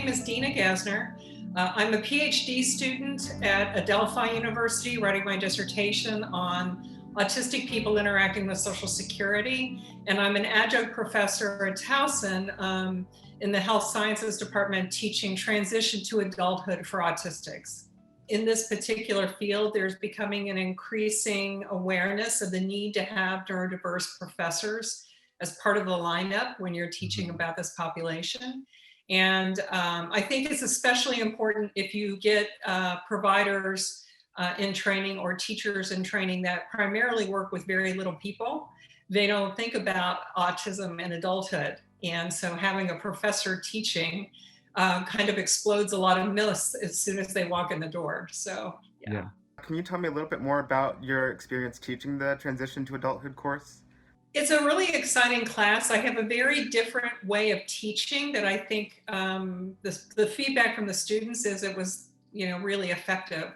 name is Dina Gassner. I'm a PhD student at Adelphi University, writing my dissertation on autistic people interacting with Social Security. And I'm an adjunct professor at Towson in the Health Sciences Department, teaching transition to adulthood for autistics. In this particular field, there's becoming an increasing awareness of the need to have neurodiverse professors as part of the lineup when you're teaching about this population. And I think it's especially important if you get providers in training or teachers in training that primarily work with very little people. They don't think about autism in adulthood. And so having a professor teaching kind of explodes a lot of myths as soon as they walk in the door. So, yeah. Can you tell me a little bit more about your experience teaching the Transition to Adulthood course? It's a really exciting class. I have a very different way of teaching that I think the feedback from the students is it was, really effective.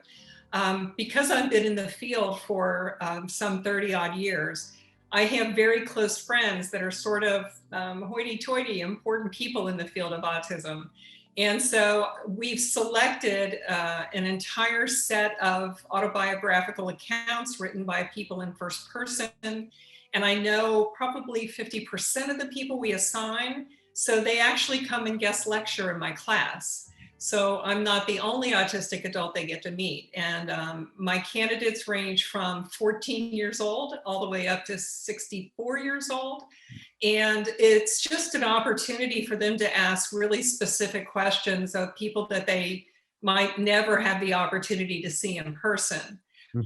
Because I've been in the field for some 30 odd years, I have very close friends that are sort of hoity-toity, important people in the field of autism. And so we've selected an entire set of autobiographical accounts written by people in first person. And I know probably 50% of the people we assign, so they actually come and guest lecture in my class. So I'm not the only autistic adult they get to meet. And my candidates range from 14 years old all the way up to 64 years old. And it's just an opportunity for them to ask really specific questions of people that they might never have the opportunity to see in person.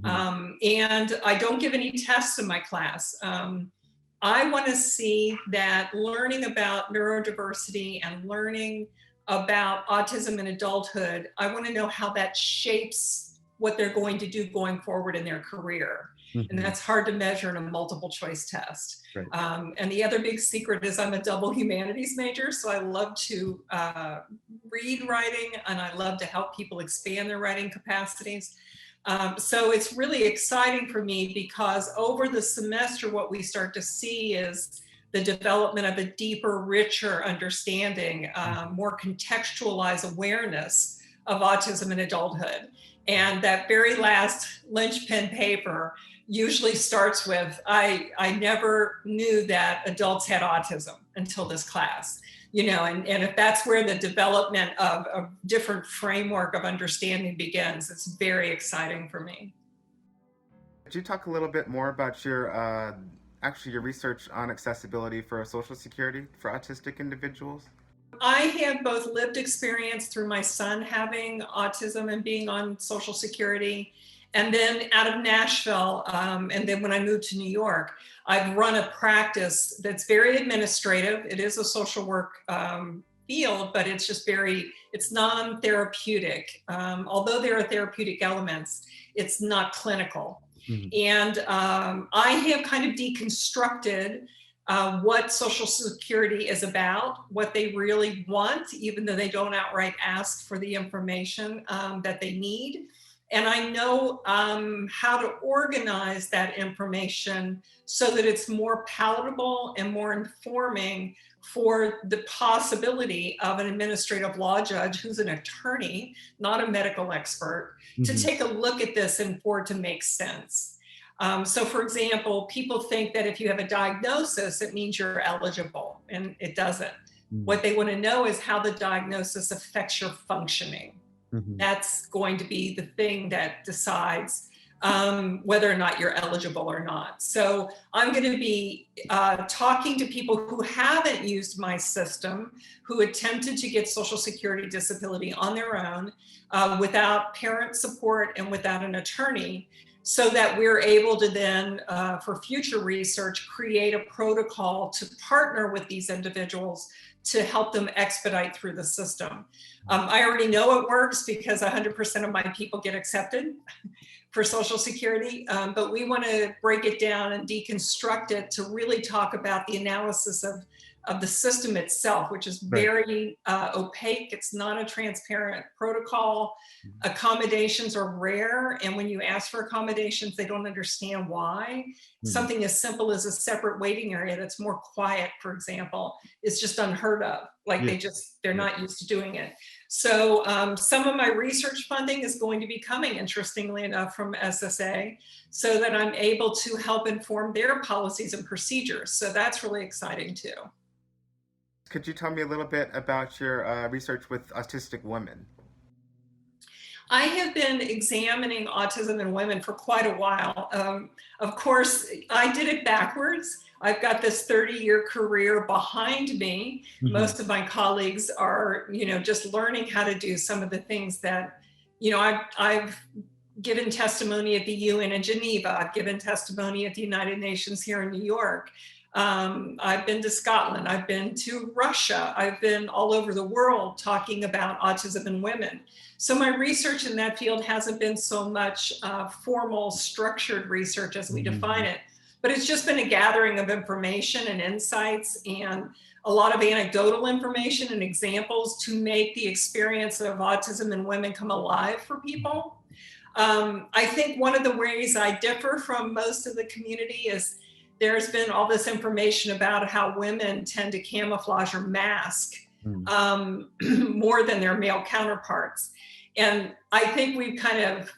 And I don't give any tests in my class. I want to see that learning about neurodiversity and learning about autism in adulthood, I want to know how that shapes what they're going to do going forward in their career. And that's hard to measure in a multiple choice test. Right. And the other big secret is I'm a double humanities major, so I love to read writing and I love to help people expand their writing capacities. So it's really exciting for me because over the semester, what we start to see is the development of a deeper, richer understanding, more contextualized awareness of autism in adulthood. And that very last linchpin paper usually starts with, I never knew that adults had autism until this class. And if that's where the development of a different framework of understanding begins, it's very exciting for me. Could you talk a little bit more about your research on accessibility for Social Security for autistic individuals? I have both lived experience through my son having autism and being on Social Security, and then out of Nashville, and then when I moved to New York, I've run a practice that's very administrative. It is a social work field, but it's just it's non-therapeutic. Although there are therapeutic elements, it's not clinical. And I have kind of deconstructed what Social Security is about, what they really want, even though they don't outright ask for the information that they need. And I know how to organize that information so that it's more palatable and more informing for the possibility of an administrative law judge who's an attorney, not a medical expert, to take a look at this and for it to make sense. So for example, people think that if you have a diagnosis, it means you're eligible, and it doesn't. What they want to know is how the diagnosis affects your functioning. That's going to be the thing that decides whether or not you're eligible or not. So I'm going to be talking to people who haven't used my system, who attempted to get Social Security disability on their own without parent support and without an attorney, so that we're able to then, for future research, create a protocol to partner with these individuals to help them expedite through the system. I already know it works because 100% of my people get accepted for Social Security, but we want to break it down and deconstruct it to really talk about the analysis of of the system itself, which is Right. very opaque. It's not a transparent protocol. Accommodations are rare, and when you ask for accommodations, they don't understand why. Something as simple as a separate waiting area that's more quiet, for example, is just unheard of. Like Yeah. they're not used to doing it. So some of my research funding is going to be coming, interestingly enough, from SSA, so that I'm able to help inform their policies and procedures. So that's really exciting too. Could you tell me a little bit about your research with autistic women? I have been examining autism in women for quite a while. Of course, I did it backwards. I've got this 30-year career behind me. Most of my colleagues are, just learning how to do some of the things that, I've given testimony at the UN in Geneva. I've given testimony at the United Nations here in New York. I've been to Scotland. I've been to Russia. I've been all over the world talking about autism in women. So my research in that field hasn't been so much formal, structured research as we define it, but it's just been a gathering of information and insights and a lot of anecdotal information and examples to make the experience of autism in women come alive for people. I think one of the ways I differ from most of the community is there's been all this information about how women tend to camouflage or mask more than their male counterparts. And I think we've kind of,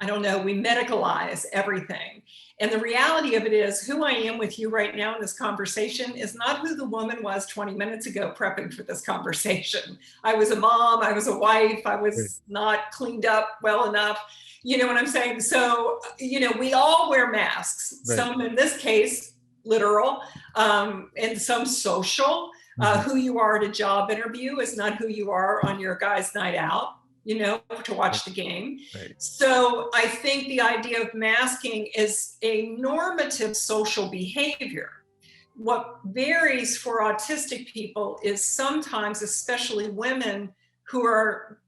we medicalize everything. And the reality of it is who I am with you right now in this conversation is not who the woman was 20 minutes ago prepping for this conversation. I was a mom, I was a wife, I was not cleaned up well enough. You know what I'm saying? So, we all wear masks, some in this case, literal, and some social. Who you are at a job interview is not who you are on your guys' night out, to watch the game. So I think the idea of masking is a normative social behavior. What varies for autistic people is sometimes, especially women who are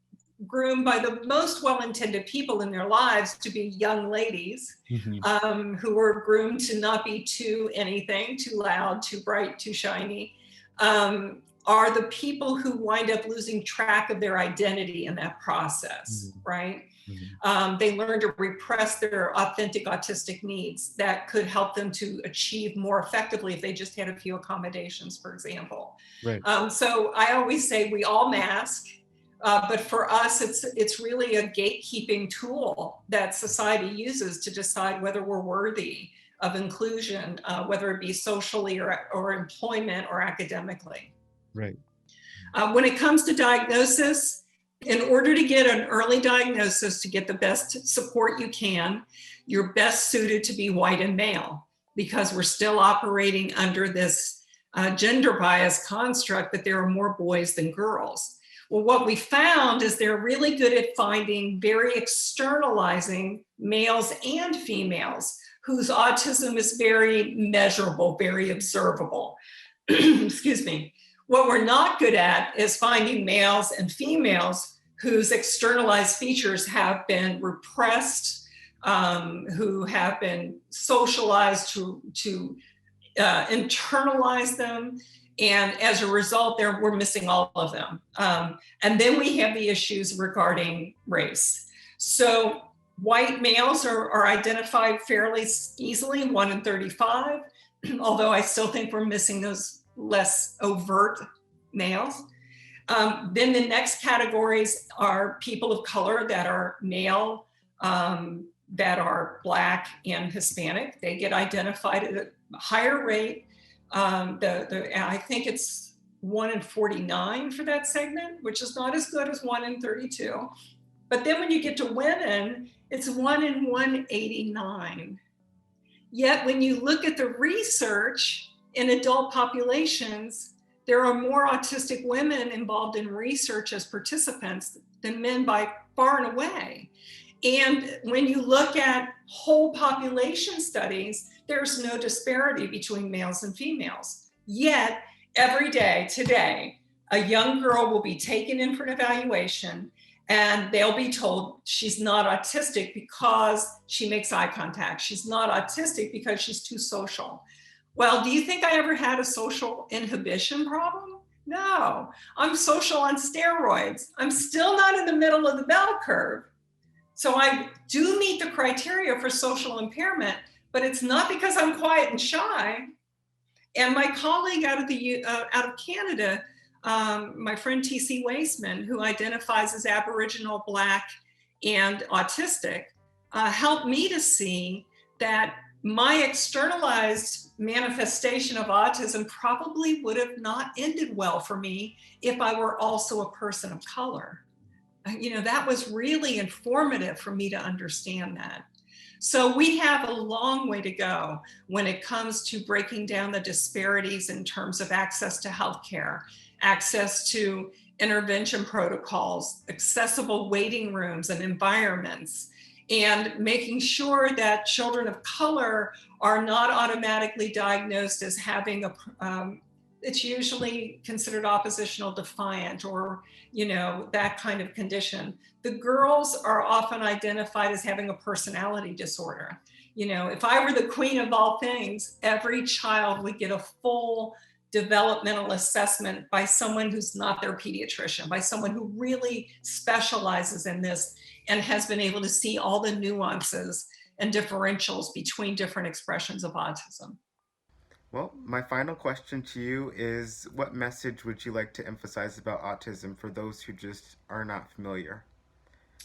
groomed by the most well-intended people in their lives to be young ladies, who are groomed to not be too anything, too loud, too bright, too shiny, are the people who wind up losing track of their identity in that process, right? They learn to repress their authentic autistic needs that could help them to achieve more effectively if they just had a few accommodations, for example. So I always say we all mask, but for us, it's really a gatekeeping tool that society uses to decide whether we're worthy of inclusion, whether it be socially or employment or academically. When it comes to diagnosis, in order to get an early diagnosis, to get the best support you can, you're best suited to be white and male, because we're still operating under this gender bias construct that there are more boys than girls. Well, what we found is they're really good at finding very externalizing males and females whose autism is very measurable, very observable. Excuse me. What we're not good at is finding males and females whose externalized features have been repressed, who have been socialized to internalize them. And as a result, we're missing all of them. And then we have the issues regarding race. So white males are identified fairly easily, 1 in 35, although I still think we're missing those less overt males. Then the next categories are people of color that are male, that are Black and Hispanic. They get identified at a higher rate. I think it's 1 in 49 for that segment, which is not as good as 1 in 32. But then when you get to women, it's 1 in 189. Yet when you look at the research in adult populations, there are more autistic women involved in research as participants than men by far and away. And when you look at whole population studies, there's no disparity between males and females. Yet every day today, a young girl will be taken in for an evaluation and they'll be told she's not autistic because she makes eye contact. She's not autistic because she's too social. Well, do you think I ever had a social inhibition problem? No, I'm social on steroids. I'm still not in the middle of the bell curve. So I do meet the criteria for social impairment, but it's not because I'm quiet and shy. And my colleague out of Canada, my friend TC Waisman, who identifies as Aboriginal, Black, and autistic, helped me to see that my externalized manifestation of autism probably would have not ended well for me if I were also a person of color. That was really informative for me to understand that. So we have a long way to go when it comes to breaking down the disparities in terms of access to healthcare, access to intervention protocols, accessible waiting rooms and environments, and making sure that children of color are not automatically diagnosed as having it's usually considered oppositional defiant or, that kind of condition. The girls are often identified as having a personality disorder. If I were the queen of all things, every child would get a full developmental assessment by someone who's not their pediatrician, by someone who really specializes in this and has been able to see all the nuances and differentials between different expressions of autism. Well, my final question to you is what message would you like to emphasize about autism for those who just are not familiar?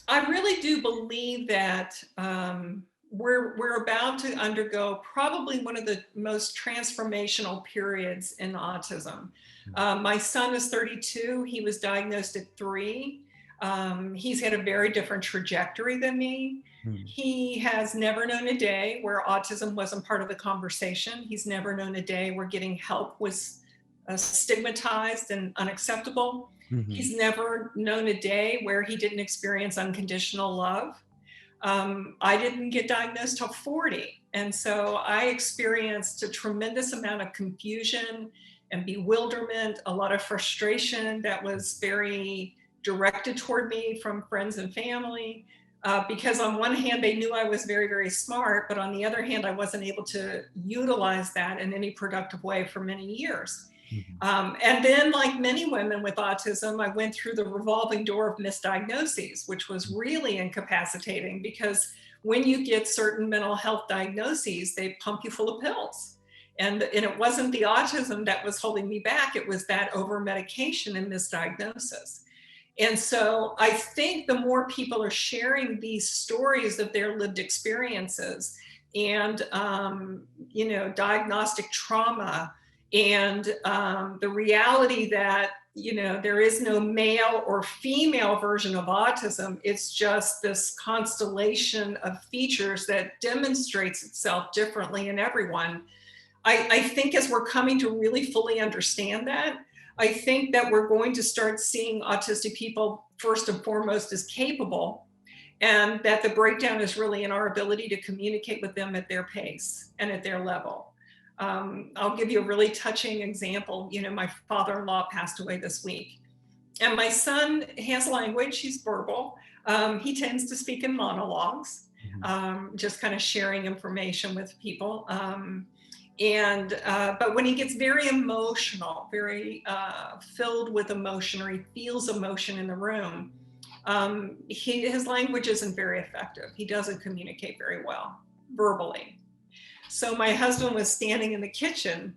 I really do believe that we're about to undergo probably one of the most transformational periods in autism. My son is 32. He was diagnosed at 3. He's had a very different trajectory than me. He has never known a day where autism wasn't part of the conversation. He's never known a day where getting help was stigmatized and unacceptable. He's never known a day where he didn't experience unconditional love. I didn't get diagnosed till 40. And so I experienced a tremendous amount of confusion and bewilderment, a lot of frustration that was very directed toward me from friends and family. Because on one hand, they knew I was very, very smart, but on the other hand, I wasn't able to utilize that in any productive way for many years. And then, like many women with autism, I went through the revolving door of misdiagnoses, which was really incapacitating because when you get certain mental health diagnoses, they pump you full of pills. And it wasn't the autism that was holding me back, it was that over medication and misdiagnosis. And so I think the more people are sharing these stories of their lived experiences and, diagnostic trauma and the reality that, there is no male or female version of autism. It's just this constellation of features that demonstrates itself differently in everyone. I think as we're coming to really fully understand that, I think that we're going to start seeing autistic people first and foremost as capable, and that the breakdown is really in our ability to communicate with them at their pace and at their level. I'll give you a really touching example. My father-in-law passed away this week, and my son has language, he's verbal. He tends to speak in monologues, just kind of sharing information with people. But when he gets very emotional, very filled with emotion, or he feels emotion in the room, his language isn't very effective. He doesn't communicate very well verbally. So my husband was standing in the kitchen,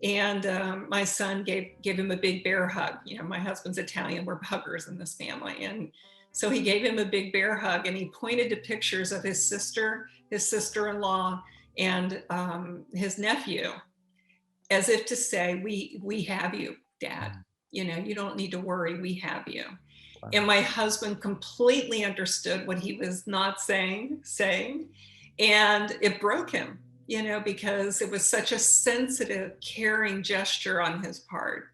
and my son gave him a big bear hug. My husband's Italian, we're huggers in this family. And so he gave him a big bear hug, and he pointed to pictures of his sister, his sister-in-law, and his nephew, as if to say, we have you, Dad. You don't need to worry, we have you. Wow. And my husband completely understood what he was not saying, and it broke him, because it was such a sensitive, caring gesture on his part.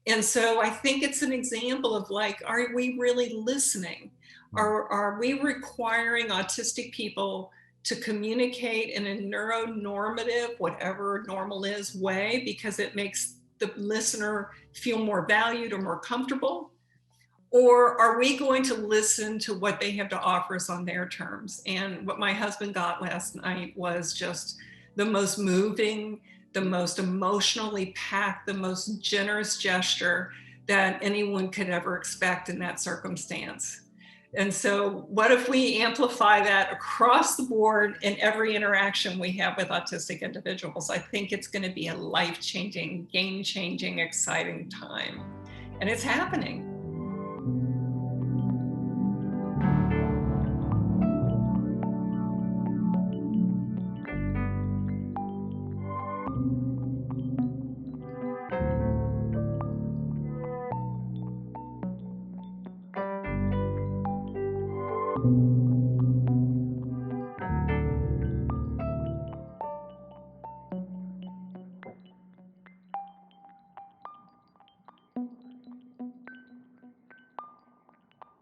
And so I think it's an example of are we really listening? Are we requiring autistic people to communicate in a neuronormative, whatever normal is, way, because it makes the listener feel more valued or more comfortable? Or are we going to listen to what they have to offer us on their terms? And what my husband got last night was just the most moving, the most emotionally packed, the most generous gesture that anyone could ever expect in that circumstance. And so, what if we amplify that across the board in every interaction we have with autistic individuals? I think it's going to be a life changing, game changing, exciting time. And it's happening.